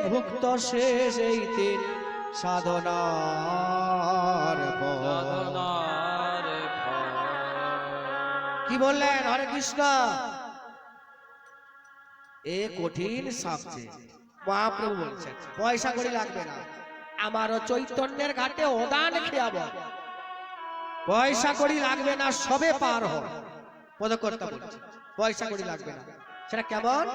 ভুক্ত শেষ এই তিন সাধনার ফল। কি বললেন? হরে কৃষ্ণ। এ কঠিন সাবজেক্ট। মহাপ্রভু বলছেন পয়সা কড়ি লাগবে না, আমারও চৈতন্যের ঘাটে ওদান খেয়াব, পয়সা কড়ি লাগবে না, সবে পার হয়। পদকর্তা বলছে পয়সা কড়ি লাগবে না। সেটা কেমন?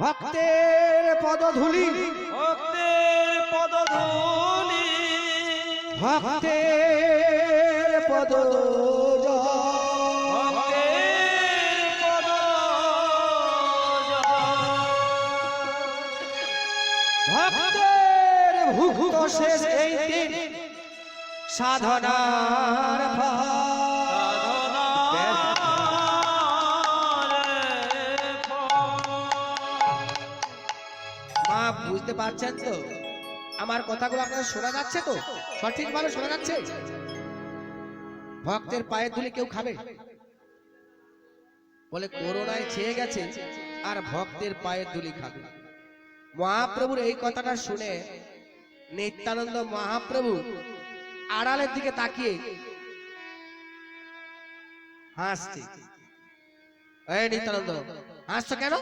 ভক্তের পদধূলি, ভক্তের পদধূলি, ভক্তের পদ, ভক্তের ভুক্ত শেষ এই তিন সাধনার মা। বুঝতে পারছেন তো? আমার কথাগুলো আপনারা শোনা যাচ্ছে তো? সঠিকভাবে শোনা যাচ্ছে? ভক্তের পায়ের ধুলি কেউ খাবে? বলে করোনায় ছেয়ে গেছে আর ভক্তের পায়ের ধুলি খাবে। মহাপ্রভুর এই কথাটা শুনে নিত্যানন্দ মহাপ্রভু আড়ালের দিকে তাকিয়ে হাসছে। এই নিত্যানন্দ, হাসছো কেন?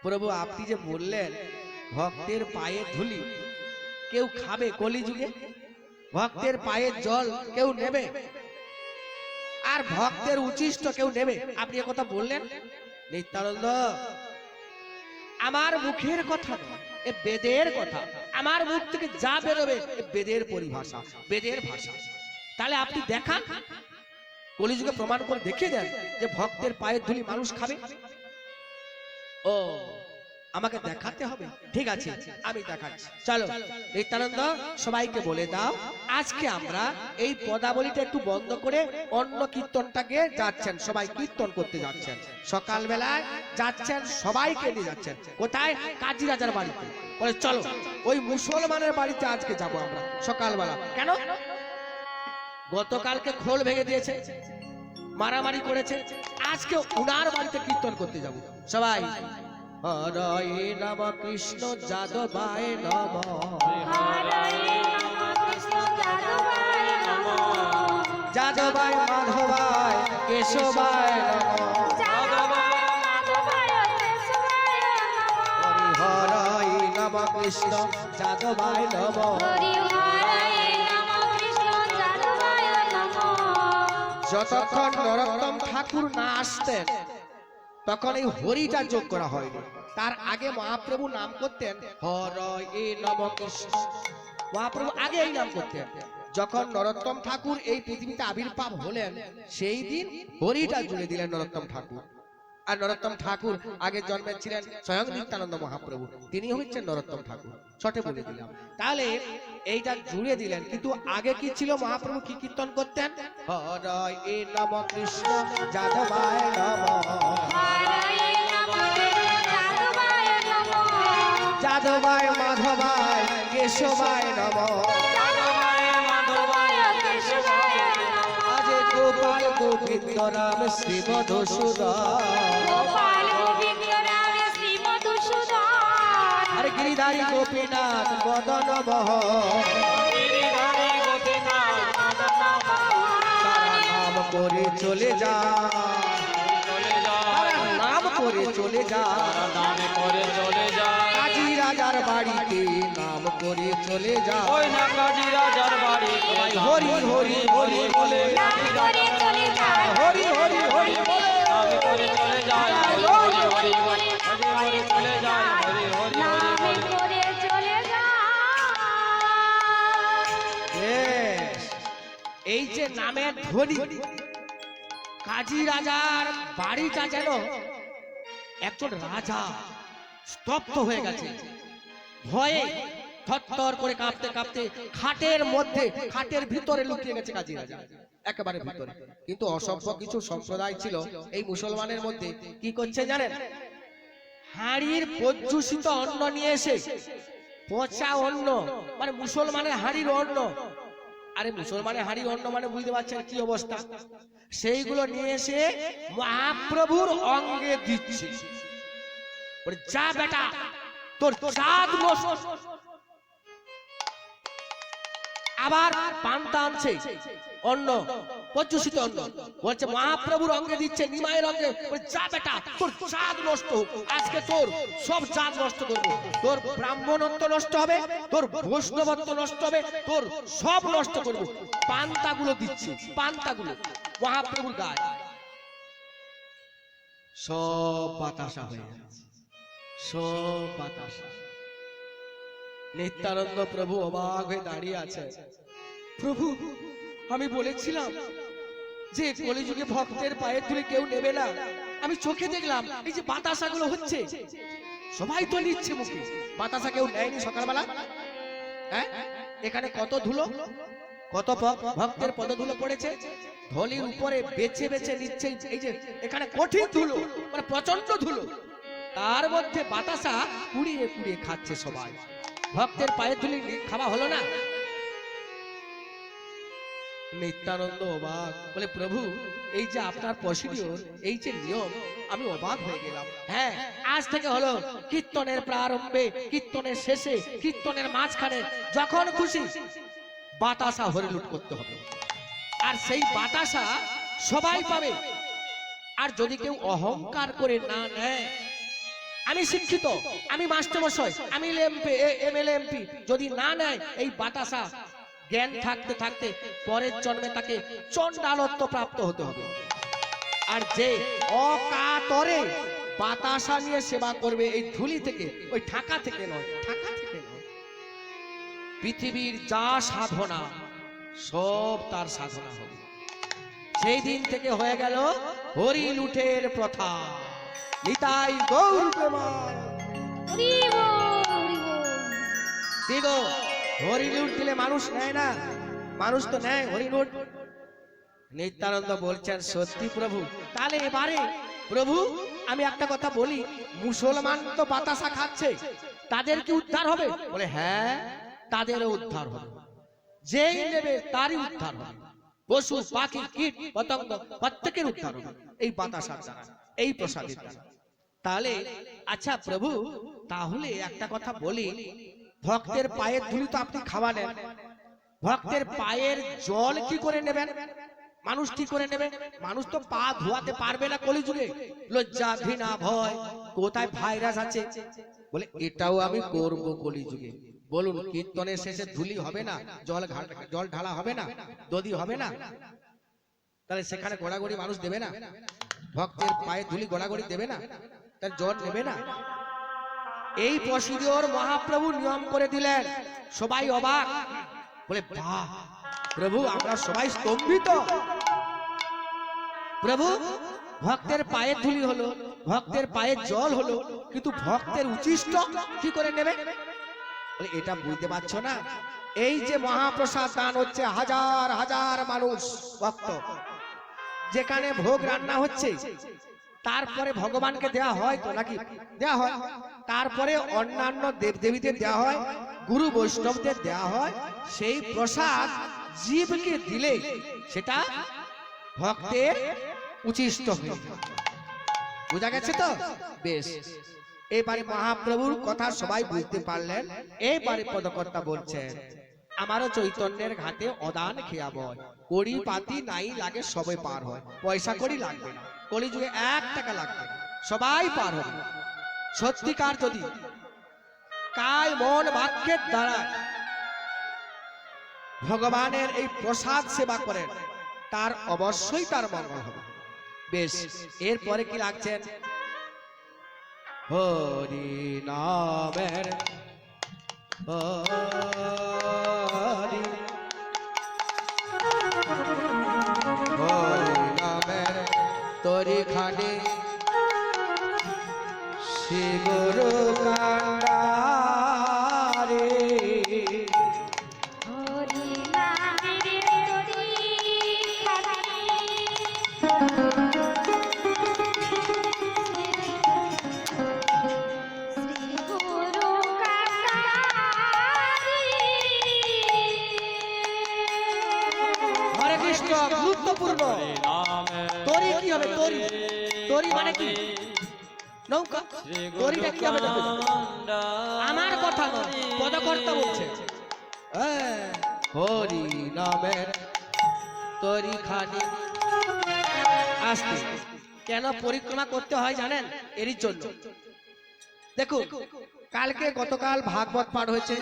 প্রভু, আপনি যে বললেন ভক্তের পায়ের ধুলি কেউ খাবে, কলিযুগে ভক্তের পায়ের জল কেউ নেবে, আর ভক্তের উচিষ্ট কেউ নেবে, আপনি কথা বললেন। নিত্যানন্দ, আমার মুখের কথা নয়, এ বেদের কথা। আমার মুখ থেকে যা বেরোবে এ বেদের পরিভাষা, বেদের ভাষা। তাহলে আপনি দেখান, কলিযুগে প্রমাণ করে দেখিয়ে দেন যে ভক্তের পায়ের ধুলি মানুষ খাবে। ও, আমাকে দেখাতে হবে? ঠিক আছে, আমি দেখাচ্ছি। চলো নিত্যানন্দ, সবাইকে বলে দাও আজকে আমরা এই পদাবলীটা একটু বন্ধ করে অন্য কীর্তনটাকে যাচ্ছেন, সবাই কীর্তন করতে যাচ্ছেন। সকালবেলায় যাচ্ছেন, সবাইকে নিয়ে যাচ্ছেন। কোথায়? কাজী রাজার বাড়িতে। বলে চলো ওই মুসলমানের বাড়িতে আজকে যাব আমরা সকালবেলা। কেন? গতকালকে খোল ভেঙে দিয়েছে, মারামারি করেছে, আজকে উনার বাড়িতে কীর্তন করতে যাব। সবাই হরে নম কৃষ্ণ যাদবায় নম, যাদবায় মাধবায় কেশবায় নম, হরি নম কৃষ্ণ যাদবায় নম। যতক্ষণ নরোত্তম ঠাকুর না আসতেন তখন এই হরিটা যোগ করা হয়নি। তার আগে মহাপ্রভু নাম করতেন হরে নম কৃষ্ণ। মহাপ্রভু আগে এই নাম করতেন। যখন নরোত্তম ঠাকুর এই পৃথিবীতে আবির্ভাব হলেন সেই দিন হরিটা জুড়ে দিলেন নরোত্তম ঠাকুর। আর নরোত্তম ঠাকুর আগে জন্মেছিলেন স্বয়ং নিত্যানন্দ মহাপ্রভু, তিনি হচ্ছেন নরোত্তম ঠাকুর। ছোটে বলে দিলাম, তাহলে এইটা জুড়ে দিলেন। কিন্তু আগে কি ছিল? মহাপ্রভু কি কীর্তন করতেন? হরে নম কৃষ্ণ যাদবায় নম, যাদবায় মাধবায় কেশবায় নম, আজ গোপাল গোবিন্দ রাম শ্রী মধুসূদন, আরে গিরিধারী গোপীনাথ মদন মোহন, তারা নাম করে চলে যা, নাম করে চলে যা, কাজী রাজার বাড়িতে নাম করে চলে যা। কাজী রাজার বাড়ি হরি হরি হরি বলে, হরি হরি হরি বলে, আমি করে চলে যাই, হরি হরি হরি হরি চলে যাই, হরি হরি হরি করে চলে যাই। এই যে নামের ধ্বনি, কাজী রাজার বাড়িটা যেন একজন রাজা স্তব্ধ হয়ে গেছে, ভয়ে থরথর করে কাঁপতে কাঁপতে খাটের মধ্যে, খাটের ভিতরে লুকিয়ে গেছে কাজী রাজা, একেবারে ভিতরে। কিন্তু অসভ্য কিছু সম্প্রদায় ছিল এই মুসলমানের মধ্যে। কি করছে জানেন? হাড়ির পর্যুষিত অন্ন নিয়ে এসে, পচা অন্ন, মানে মুসলমানের হাড়ির অন্ন। আরে মুসলমানের হাড়ির অন্ন মানে বুঝতে পারছেন কি অবস্থা? সেইগুলো নিয়ে এসে মহাপ্রভুর অঙ্গে দিচ্ছে। যা বেটা তোর চাঁদ নষ্ট। আবার পান্তা আনছে অন্ন, পর্যুষিত অন্ন, বলছে মহাপ্রভুর অঙ্গে দিচ্ছে, নিমাইয়ের অঙ্গে, যা বেটা তোর চাঁদ নষ্ট হোক, আজকে তোর সব চাঁদ নষ্ট করবো, তোর ব্রাহ্মণত্ব নষ্ট হবে, তোর বৈষ্ণবত্ব নষ্ট হবে, তোর সব নষ্ট করবো। পান্তাগুলো দিচ্ছে, পান্তাগুলো মহাপ্রভুর গায়ে, সব বাতাসা হয়ে যাচ্ছে, সব বাতাসা। নিত্যানন্দ প্রভু অবাক হয়ে দাঁড়িয়ে আছে। প্রভু, আমি বলেছিলাম যে কলিযুগে ভক্তের পায়ের ধুলি কেউ নেবে না, আমি চোখে দেখলাম এই যে বাতাসাগুলো হচ্ছে, সবাই তো নিচ্ছে মুখে, বাতাসা কেউ নেয়নি সকালবেলা। হ্যাঁ, এখানে কত ধুলো, কত ভক্তের পদধুলো পড়েছে, ধলির উপরে বেছে বেছে নিচ্ছে, এই যে এখানে কঠিন ধুলো, মানে প্রচন্ড ধুলো, তার মধ্যে বাতাসা কুড়িয়ে কুড়িয়ে খাচ্ছে সবাই। ভক্তের পায়ের ধুলি খাওয়া হলো না। নিত্যানন্দ অবাক, বলে প্রভু এই যে আপনার প্রসিডিওর, এই যে নিয়ম, আমি অবাক হয়ে গেলাম। হ্যাঁ, আজ থেকে হলো কীর্তনের প্রারম্ভে, কীর্তনের শেষে, কীর্তনের মাঝখানে, যখন খুশি বাতাসা হরিলুট করতে হবে, আর সেই বাতাসা সবাই পাবে। আর যদি কেউ অহংকার করে না নেয়, আমি শিক্ষিত, আমি মাস্টারমশাই, আমি এমএলএ এমপি, যদি না নেয় এই বাতাসা, জ্ঞান থাকতে থাকতে পরের জন্মে তাকে চণ্ডালত্ব প্রাপ্ত হতে হবে। আর যে অকাতরে বাতাসা নিয়ে সেবা করবে, এই ধুলি থেকে, ওই ঢাকা থেকে নয়, ঢাকা থেকে নয়, পৃথিবীর যা সাধনা সব তার সাধনা হবে। সেই দিন থেকে হয়ে গেল হরি লুঠের প্রথা। নিতাই গৌর প্রেমানন্দ। দেখো, হরি লুট দিলে মানুষ নেয় না, মানুষ তো নেয় হরি লুট। নিত্যানন্দ বলছেন সত্যি প্রভু, তাহলে এবারে প্রভু আমি একটা কথা বলি, মুসলমান তো বাতাসা খাচ্ছে, তাদের কি উদ্ধার হবে? বলে হ্যাঁ, তাদেরও উদ্ধার হবে, যেই নেবে তারই উদ্ধার হবে, পশু পাখি কীট পতঙ্গ প্রত্যেকের উদ্ধার হবে এই বাতাসার দ্বারা, এই প্রসাদের দ্বারা। তাহলে আচ্ছা প্রভু, তাহলে একটা কথা বলি, ভক্তের পায়ের ধুলি তো আপনি খাওয়ালেন, ভক্তের পায়ের জল কি করে নেবেন? মানুষ কি করে নেবে? মানুষ তো পা ধোয়াতে পারবে না কলিযুগে, লজ্জা ঘৃণা ভয়, কোথায় ভাইরাস আছে। বলে এটাও আমি করব কলিযুগে। বলুন, কীর্তনের শেষে ধুলি হবে না, জল ঢালা হবে না, দধি হবে না? তাহলে সেখানে গোড়াগড়ি মানুষ দেবে না? ভক্তের পায়ে ধুলি গোড়াগড়ি দেবে না? তার জল নেবে না? এই প্রসিডিওর মহাপ্রভু নিয়ম করে দিলেন, সবাই অবাক, বলে বাহ প্রভু, আমরা সবাই স্তম্ভিত। প্রভু, ভক্তের পায়ের ধুলি হলো, ভক্তের পায়ের জল হলো, কিন্তু ভক্তের উচিষ্ট কি করে নেবে? বলে এটা বুঝতে পারছো না, এই যে মহাপ্রসাদ দান হচ্ছে, হাজার হাজার মানুষ ভক্ত, যেখানে ভোগ রান্না হচ্ছে, তারপরে ভগবানকে দেয়া হয় তো নাকি? দেয়া হয়। তারপরে অন্যান্য দেবদেবীদের দেয়া হয়, গুরু বৈষ্ণবদের দেয়া হয়। সেই প্রসাদ জীবকে দিলে সেটা ভক্তের উচিষ্ট হয়ে যায়। বুঝা গেছে তো? বেশ, এবারে মহাপ্রভুর কথা সবাই বুঝতে পারলেন। এইবারে পদকর্তা বলছেন, আমারও চৈতন্যের ঘাটে অদান খেয়া বয়, কড়ি পাতি নাই লাগে সবে পার হয়, পয়সা কড়ি লাগবে না, কলিযুগে 1 টাকা লাগবে না, সবাই পার হবে। সত্যিকার যদি কায় মন বাক্যের দ্বারা ভগবানের এই প্রসাদ সেবা করেন, তার অবশ্যই তার মঙ্গল হবে। বেশ, এরপরে কি লাগছেন? হরি নামের হরি নামের তরি খানি শ্রী গুরু কান্ডারে, হরি নামের তরি খানি শ্রী গুরু কান্ডারে। হরে কৃষ্ণ। গুরুত্বপূর্ণ। তরি কি হবে? তরি, তরি মানে কি? নৌকা। শ্রী দড়িটা কি হবে দেখো। গুরুকাণ্ডা আমার কথা নয়, পদকর্তা বলছে। হরি নামের তরিখানি আসতে কেন পরিক্রমা করতে হয় জানেন? এরই জন্য। দেখুন, কালকে গতকাল ভাগবত পাঠ হয়েছে,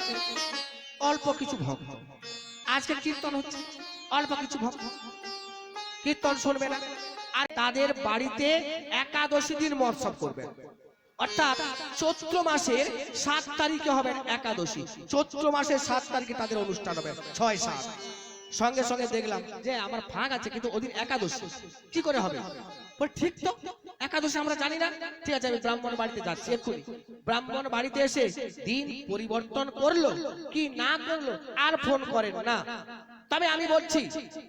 অল্প কিছু ভক্ত। আজকে কীর্তন হচ্ছে, অল্প কিছু ভক্ত কীর্তন শুনবে না, আর তাদের বাড়িতে একাদশী দিন মহোৎসব করবে। অর্থাৎ চৈত্র মাসের 7 তারিখে হবে একাদশী, চৈত্র মাসের 7 তারিখে তাদের অনুষ্ঠান হবে 6-7। সঙ্গে সঙ্গে দেখলাম যে আমার ফাঁক আছে, কিন্তু ওদিন একাদশী, কি করে হবে? ঠিক তো, একাদশী আমরা জানি না। ঠিক আছে, আমি ব্রাহ্মণ বাড়িতে যাচ্ছি এক্ষুনি। ব্রাহ্মণ বাড়িতে এসে দিন পরিবর্তন করলো কি না করলো আর ফোন করেন না। তবে আমি বলছি,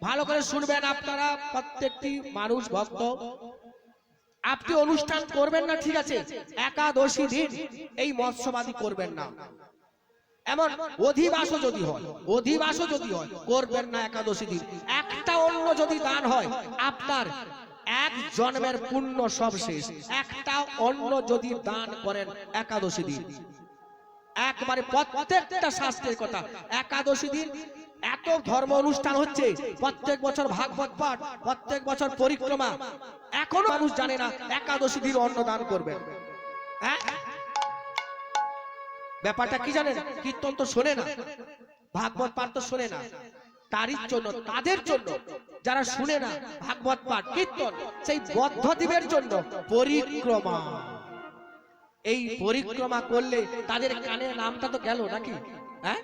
ভালো করে শুনবেন আপনারা, প্রত্যেকটি মানুষ ভক্ত। আপনি অনুষ্ঠান করবেন না, ঠিক আছে, একাদশী দিন এই মৎস্যবাদী করবেন না। এমন অধিবাসও যদি হয় করবেন না একাদশী দিন। একটা অন্ন যদি দান হয়, আপনার এক জন্মের পুণ্য সব শেষ। একটা অন্ন যদি দান করেন একাদশী দিন, একবারে প্রত্যেকটা শাস্ত্রের কথা। একাদশী দিন এত ধর্ম অনুষ্ঠান হচ্ছে, প্রত্যেক বছর ভাগবত পাঠ, প্রত্যেক বছর পরিক্রমা, এখনো মানুষ জানে না একাদশী দিন অন্ন দান করবেন। হ্যাঁ, ব্যাপারটা কি জানেন? কীর্তন তো শোনে না, ভাগবত পাঠ তো শোনে না। তারই জন্য, তাদের জন্য, যারা শুনে না ভাগবত পাঠ কীর্তন, সেই বদ্ধদ্বীপের জন্য পরিক্রমা। এই পরিক্রমা করলে তাদের কানে নামটা তো গেল নাকি? হ্যাঁ,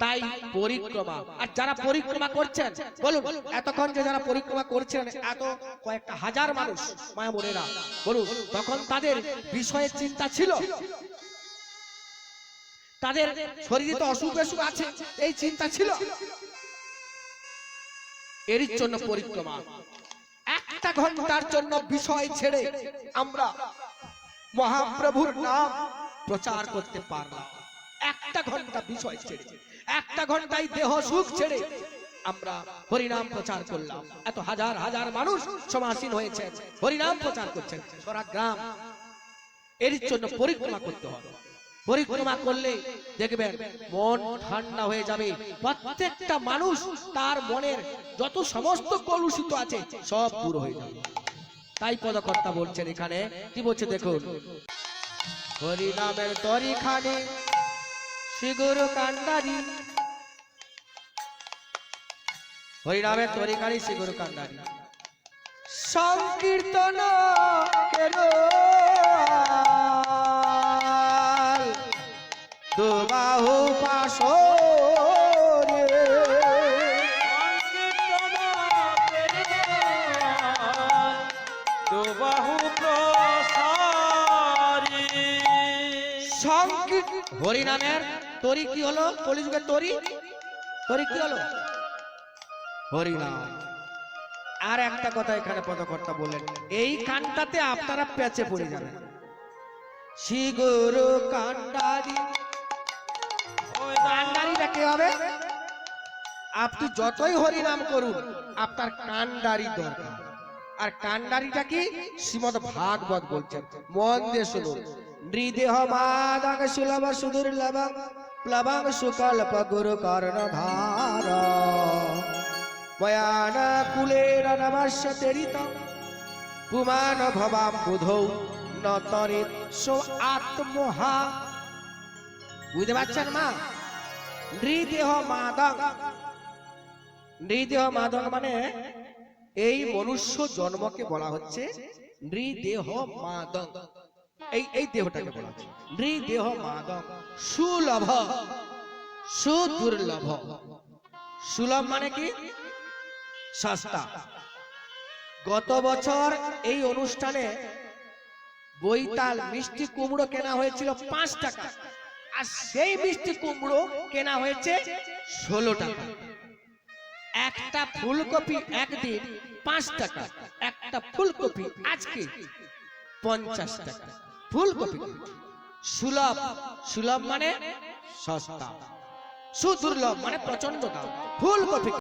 তাই পরিক্রমা। আর যারা পরিক্রমা করছেন, বলুন এতক্ষণ যে যারা পরিক্রমা করছেন, এত কয়েকটা হাজার মানুষ মায়া বোনেরা, বলুন তখন তাদের বিষয়ের চিন্তা ছিল? তাদের শরীরে তো অসুখ বেসুখ আছে, এই চিন্তা ছিল? এরই জন্য পরিক্রমা। একটা ঘন্টার জন্য বিষয় ছেড়ে আমরা মহাপ্রভুর নাম প্রচার করতে পারলাম। একটা ঘন্টা বিষয় ছেড়ে, একটা ঘন্টায় দেহ সুখ ছেড়ে আমরা হরিনাম প্রচার করলাম। এত হাজার হাজার মানুষ সমাসীন হয়েছে, হরিনাম প্রচার করছেন সারা গ্রাম। এর জন্য পরিক্রমা করতে হবে। পরিক্রমা করলে দেখবেন মন ঠান্ডা হয়ে যাবে। প্রত্যেকটা মানুষ তার মনের যত সমস্ত কলুষিত আছে সব দূর হয়ে যাবে। তাই পদকর্তা বলছেন এখানে, কি বলছে দেখুন, হরিনামের তরিখানি শ্রী গুরু কান্ডারি, হরিনামের তরিখানি শ্রী গুরু কান্ডারি, সংকীর্তন কেরো দুবাহু পাশরে, দুবাহু প্রসারী। হরিনামের তরি কি হলো? কলিযুগের তরি, তরি কি হলো? হরিনাম। আর একটা কথা এখানে পদকর্তা বললেন, এই কানটাতে আপনারা পেঁচে পড়ে যাবেন। শ্রী গুরু কান্ডারি, কান্ডারিটা কি হবে? আপনি যতই হরিনাম করুন, আপনার কান্ডারি দরকার। আর কান্ডারিটা কি? শ্রীমদ ভাগবত বলছেন, মন দিয়ে শুনুন। নৃদেহ মাদাগ সুলভ সুদুর্লভ প্লবং সুকল্প গুরু কর্ণধার ময়ান কুলের নমস্য তেরিত পুমান ভবাম বুধৌ নতরে সো আত্মহা। বুঝতে পারছেন মা? নৃদেহ মাদক, নৃদেহ মাদক মানে এই মনুষ্য জন্মকে বলা হচ্ছে নৃদেহ মাদক। এই দেহটাকে বলা হচ্ছে নৃদেহ মাদক। সুলভ, সুদুর্লভ। সুলভ মানে কি? সস্তা। গত বছর এই অনুষ্ঠানে বৈতাল মিষ্টি কুমড়ো কেনা হয়েছিল 5 টাকা, আর সেই মিষ্টি কুমড়ো কেনা হয়েছে 16 টাকা। একটা ফুলকপি একদিন 5 টাকা, একটা ফুলকপি আজকে 50 টাকা। ফুলকপি সুলভ, সুলভ মানে সস্তা, সুদুর্লভ মানে প্রচন্ড দাম। ফুলকপি